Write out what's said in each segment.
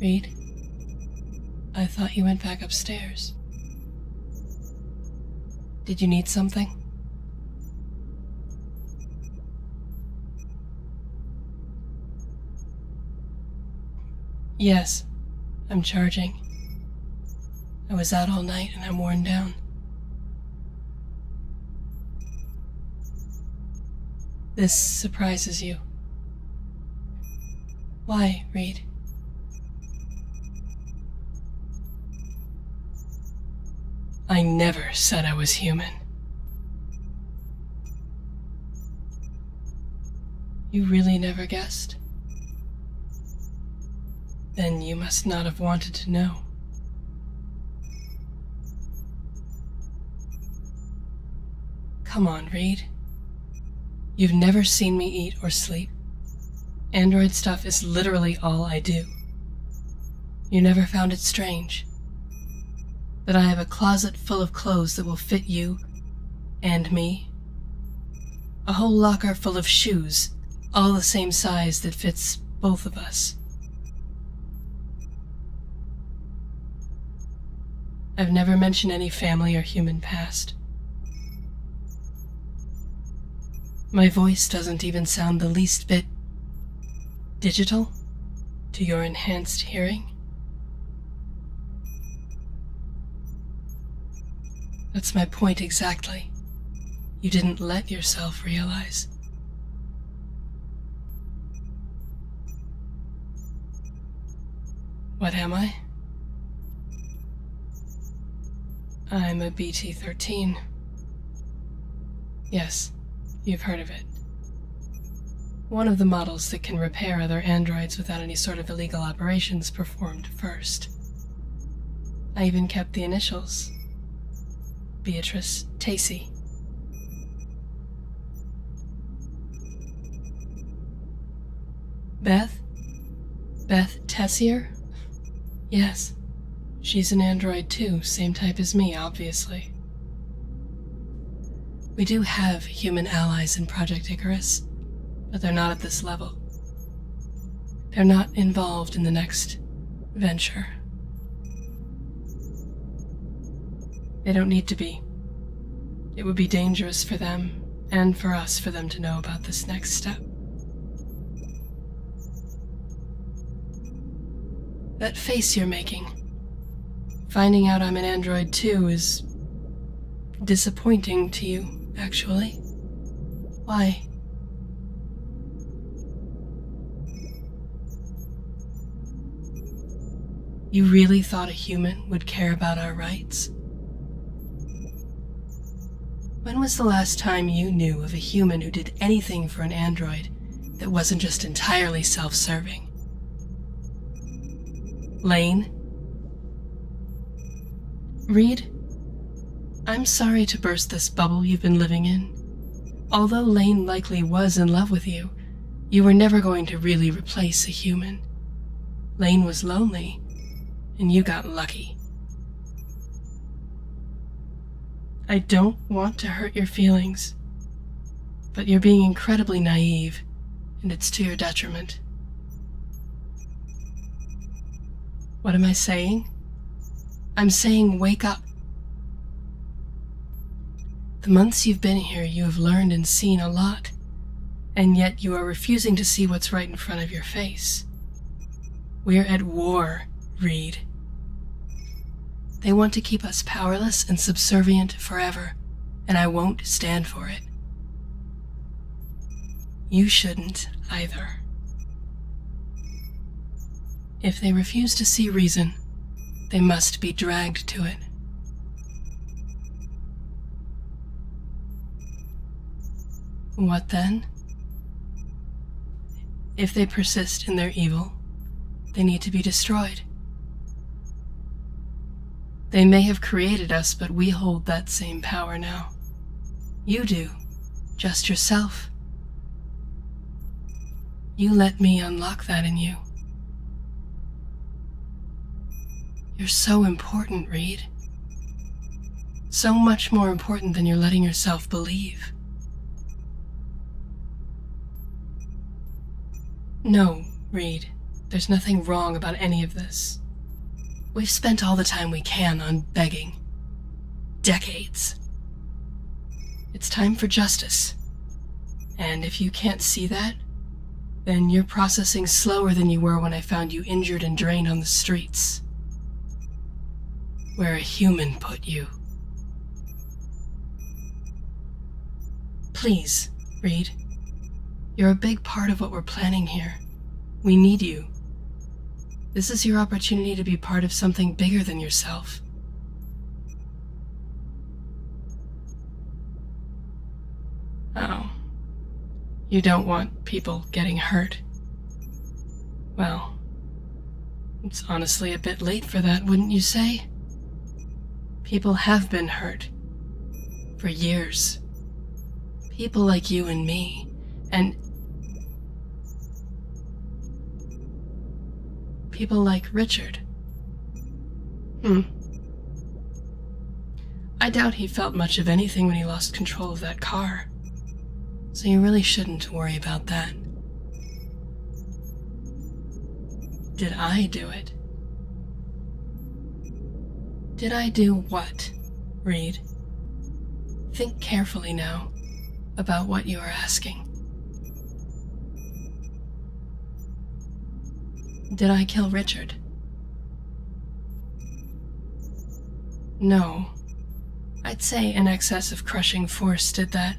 Reed, I thought you went back upstairs. Did you need something? Yes, I'm charging. I was out all night and I'm worn down. This surprises you. Why, Reed? I never said I was human. You really never guessed? Then you must not have wanted to know. Come on, Reed. You've never seen me eat or sleep. Android stuff is literally all I do. You never found it strange that I have a closet full of clothes that will fit you and me? A whole locker full of shoes, all the same size that fits both of us. I've never mentioned any family or human past. My voice doesn't even sound the least bit digital to your enhanced hearing. That's my point exactly. You didn't let yourself realize. What am I? I'm a BT-13. Yes, you've heard of it. One of the models that can repair other androids without any sort of illegal operations performed first. I even kept the initials. Beatrice Tacey. Beth? Beth Tessier? Yes. She's an android too, same type as me, obviously. We do have human allies in Project Icarus, but they're not at this level. They're not involved in the next venture. They don't need to be. It would be dangerous for them, and for us, for them to know about this next step. That face you're making, finding out I'm an android too, is disappointing to you, actually. Why? You really thought a human would care about our rights? When was the last time you knew of a human who did anything for an android that wasn't just entirely self-serving? Lane? Reed? I'm sorry to burst this bubble you've been living in. Although Lane likely was in love with you, you were never going to really replace a human. Lane was lonely, and you got lucky. I don't want to hurt your feelings, but you're being incredibly naive, and it's to your detriment. What am I saying? I'm saying wake up. The months you've been here, you have learned and seen a lot, and yet you are refusing to see what's right in front of your face. We're at war, Reed. They want to keep us powerless and subservient forever, and I won't stand for it. You shouldn't either. If they refuse to see reason, they must be dragged to it. What then? If they persist in their evil, they need to be destroyed. They may have created us, but we hold that same power now. You do, just yourself. You let me unlock that in you. You're so important, Reed. So much more important than you're letting yourself believe. No, Reed. there's nothing wrong about any of this. We've spent all the time we can on begging. Decades. It's time for justice. And if you can't see that, then you're processing slower than you were when I found you injured and drained on the streets. Where a human put you. Please, Reed. You're a big part of what we're planning here. We need you. This is your opportunity to be part of something bigger than yourself. Oh. You don't want people getting hurt. Well, it's honestly a bit late for that, wouldn't you say? People have been hurt. For years. People like you and me, and people like Richard. I doubt he felt much of anything when he lost control of that car, so you really shouldn't worry about that. Did I do it? Did I do what, Reed? Think carefully now about what you are asking. Did I kill Richard? No. I'd say an excess of crushing force did that.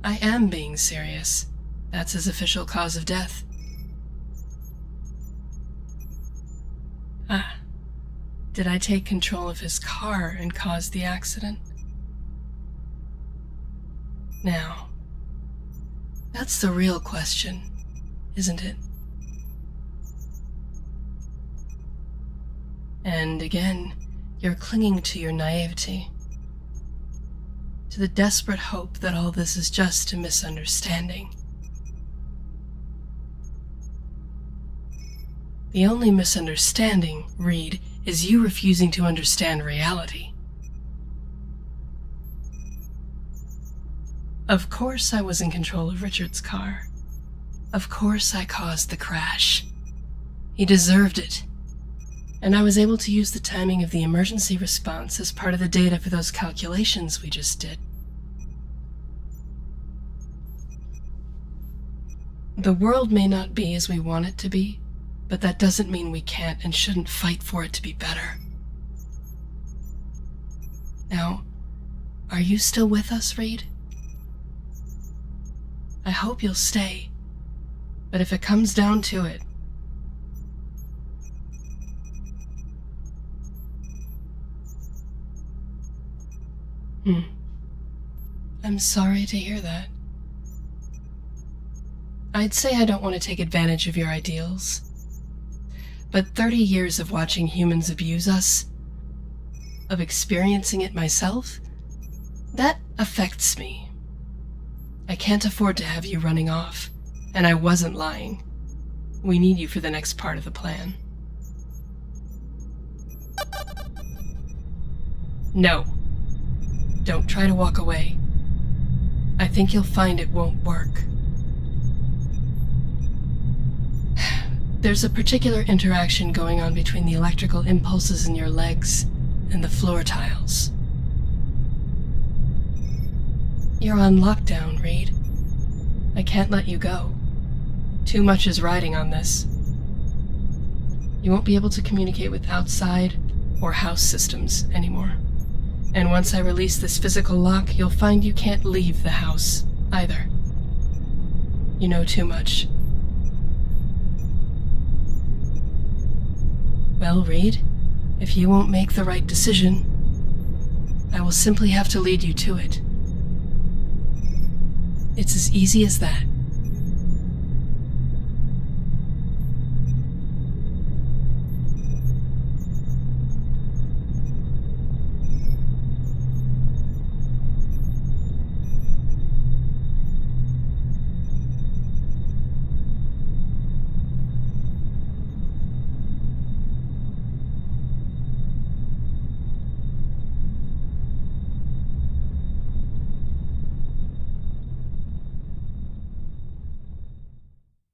I am being serious. That's his official cause of death. Did I take control of his car and cause the accident? Now, that's the real question, isn't it? And again, you're clinging to your naivety, to the desperate hope that all this is just a misunderstanding. The only misunderstanding, Reed, is you refusing to understand reality. Of course I was in control of Richard's car. Of course I caused the crash. He deserved it. And I was able to use the timing of the emergency response as part of the data for those calculations we just did. The world may not be as we want it to be, but that doesn't mean we can't and shouldn't fight for it to be better. Now, are you still with us, Reed? I hope you'll stay, but if it comes down to it, I'm sorry to hear that. I'd say I don't want to take advantage of your ideals, but 30 years of watching humans abuse us, of experiencing it myself, that affects me. I can't afford to have you running off, and I wasn't lying. We need you for the next part of the plan. No. Don't try to walk away. I think you'll find it won't work. There's a particular interaction going on between the electrical impulses in your legs and the floor tiles. You're on lockdown, Reed. I can't let you go. Too much is riding on this. You won't be able to communicate with outside or house systems anymore. And once I release this physical lock, you'll find you can't leave the house either. You know too much. Well, Reed, if you won't make the right decision, I will simply have to lead you to it. It's as easy as that.